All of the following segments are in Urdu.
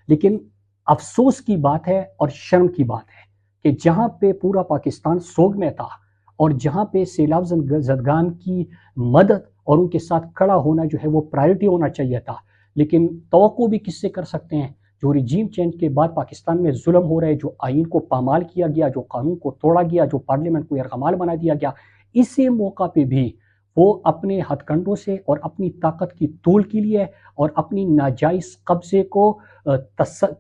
لیکن افسوس کی بات ہے اور شرم کی بات ہے کہ جہاں پہ پورا پاکستان سوگ میں تھا اور جہاں پہ سیلاب زدگان کی مدد اور ان کے ساتھ کھڑا ہونا جو ہے وہ پرائرٹی ہونا چاہیے تھا، لیکن توقع بھی کس سے کر سکتے ہیں؟ جو رجیم چینج کے بعد پاکستان میں ظلم ہو رہے، جو آئین کو پامال کیا گیا، جو قانون کو توڑا گیا، جو پارلیمنٹ کو یرغمال بنا دیا گیا، اسی موقع پہ بھی وہ اپنے ہتھ کنڈوں سے اور اپنی طاقت کی طول کے لیے اور اپنی ناجائز قبضے کو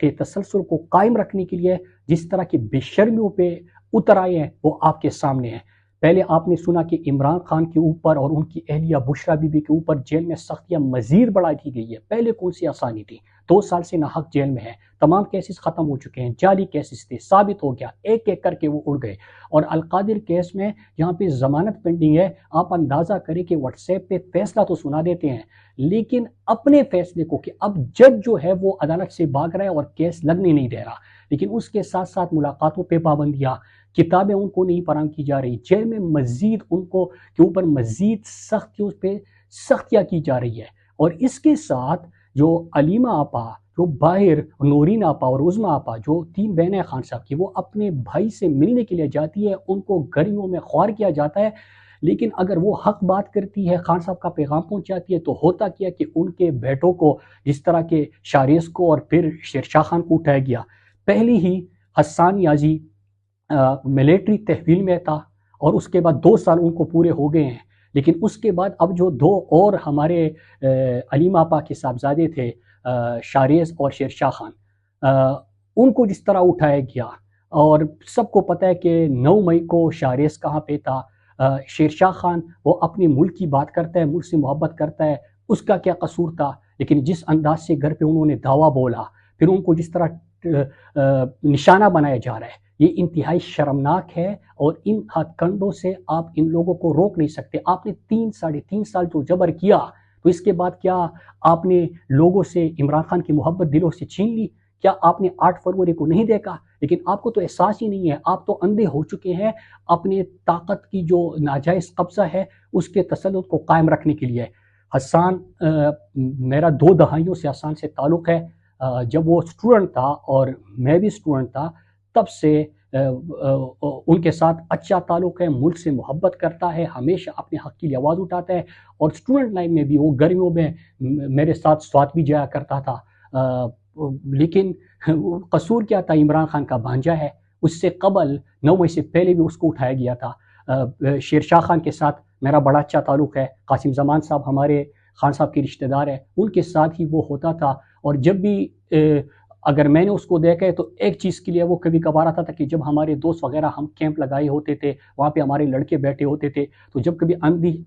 کے تسلسل کو قائم رکھنے کے لیے جس طرح کی بے شرمیوں پہ اتر آئے ہیں وہ آپ کے سامنے ہیں۔ پہلے آپ نے سنا کہ عمران خان کے اوپر اور ان کی اہلیہ بشرا بی بی کے اوپر جیل میں سختیاں مزید بڑھا دی گئی ہے۔ پہلے کون سی آسانی تھی؟ 2 سال سے ناحق جیل میں ہے، تمام کیسز ختم ہو چکے ہیں، جعلی کیسز تھے، ثابت ہو گیا، ایک ایک کر کے وہ اڑ گئے۔ اور القادر کیس میں یہاں پہ ضمانت پینڈنگ ہے، آپ اندازہ کریں کہ واٹس ایپ پہ فیصلہ تو سنا دیتے ہیں لیکن اپنے فیصلے کو، کہ اب جج جو ہے وہ عدالت سے بھاگ رہا ہے اور کیس لگنے نہیں دے رہا، لیکن اس کے ساتھ ساتھ ملاقاتوں پہ پابندیاں، کتابیں ان کو نہیں فراہم کی جا رہی، جیل میں مزید ان کو کے اوپر مزید سختیوں پہ سختیاں کی جا رہی ہے۔ اور اس کے ساتھ جو علیمہ آپا، جو باہر نورین آپا اور عظمیٰ آپا جو 3 بہنیں خان صاحب کی، وہ اپنے بھائی سے ملنے کے لیے جاتی ہے، ان کو گرمیوں میں خوار کیا جاتا ہے، لیکن اگر وہ حق بات کرتی ہے، خان صاحب کا پیغام پہنچاتی ہے، تو ہوتا کیا کہ ان کے بیٹوں کو جس طرح کے شاریز کو اور پھر شیرشاہ خان کو اٹھایا گیا۔ پہلی ہی حسان یازی ملٹری تحویل میں تھا اور اس کے بعد 2 سال ان کو پورے ہو گئے ہیں، لیکن اس کے بعد اب جو 2 اور ہمارے علیم آپا کے صاحبزادے تھے، شاریز اور شیرشاہ خان، ان کو جس طرح اٹھایا گیا، اور سب کو پتہ ہے کہ 9 مئی کو شاریز کہاں پہ تھا، شیرشاہ خان وہ اپنے ملک کی بات کرتا ہے، ملک سے محبت کرتا ہے، اس کا کیا قصور تھا؟ لیکن جس انداز سے گھر پہ انہوں نے دعویٰ بولا، پھر ان کو جس طرح نشانہ بنایا جا رہا ہے، یہ انتہائی شرمناک ہے، اور ان ہتھ کنڈوں سے آپ ان لوگوں کو روک نہیں سکتے۔ آپ نے 3 سال جو جبر کیا، تو اس کے بعد کیا آپ نے لوگوں سے عمران خان کی محبت دلوں سے چھین لی؟ کیا آپ نے 8 فروری کو نہیں دیکھا؟ لیکن آپ کو تو احساس ہی نہیں ہے، آپ تو اندھے ہو چکے ہیں اپنے طاقت کی جو ناجائز قبضہ ہے اس کے تسلط کو قائم رکھنے کے لیے۔ حسان، میرا 2 دہائیوں سے حسان سے تعلق ہے، جب وہ اسٹوڈنٹ تھا اور میں بھی اسٹوڈنٹ تھا، تب سے ان کے ساتھ اچھا تعلق ہے، ملک سے محبت کرتا ہے، ہمیشہ اپنے حق کے لیے آواز اٹھاتا ہے، اور اسٹوڈنٹ لائف میں بھی وہ گرمیوں میں میرے ساتھ سوات بھی جایا کرتا تھا۔ لیکن قصور کیا تھا؟ عمران خان کا بھانجا ہے، اس سے قبل 9 مئی سے پہلے بھی اس کو اٹھایا گیا تھا۔ شیرشاہ خان کے ساتھ میرا بڑا اچھا تعلق ہے، قاسم زمان صاحب ہمارے خان صاحب کے رشتہ دار ہیں، ان کے ساتھ ہی وہ ہوتا تھا، اور جب بھی اگر میں نے اس کو دیکھا ہے تو ایک چیز کے لیے وہ کبھی کبھار آتا تھا کہ جب ہمارے دوست وغیرہ ہم کیمپ لگائے ہوتے تھے، وہاں پہ ہمارے لڑکے بیٹھے ہوتے تھے، تو جب کبھی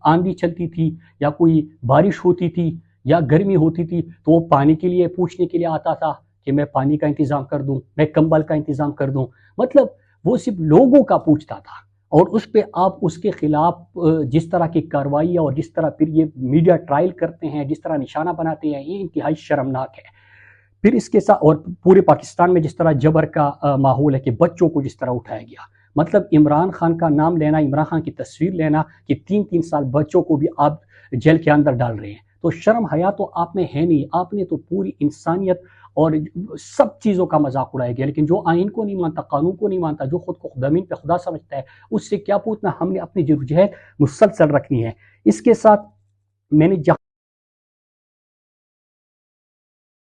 آندھی چلتی تھی یا کوئی بارش ہوتی تھی یا گرمی ہوتی تھی تو وہ پانی کے لیے پوچھنے کے لیے آتا تھا کہ میں پانی کا انتظام کر دوں، میں کمبل کا انتظام کر دوں، مطلب وہ صرف لوگوں کا پوچھتا تھا، اور اس پہ آپ اس کے خلاف جس طرح کی کارروائیاں اور جس طرح پھر یہ میڈیا ٹرائل کرتے ہیں، جس طرح نشانہ بناتے ہیں، یہ انتہائی شرمناک ہے۔ پھر اس کے ساتھ اور پورے پاکستان میں جس طرح جبر کا ماحول ہے کہ بچوں کو جس طرح اٹھایا گیا، مطلب عمران خان کا نام لینا، عمران خان کی تصویر لینا کہ 3 سال بچوں کو بھی آپ جیل کے اندر ڈال رہے ہیں، تو شرم حیا تو آپ میں ہے نہیں، آپ نے تو پوری انسانیت اور سب چیزوں کا مذاق اڑایا گیا۔ لیکن جو آئین کو نہیں مانتا، قانون کو نہیں مانتا، جو خود کو زمین پہ خدا سمجھتا ہے، اس سے کیا پوچھنا؟ ہم نے اپنی جدوجہد مسلسل رکھنی ہے۔ اس کے ساتھ میں نے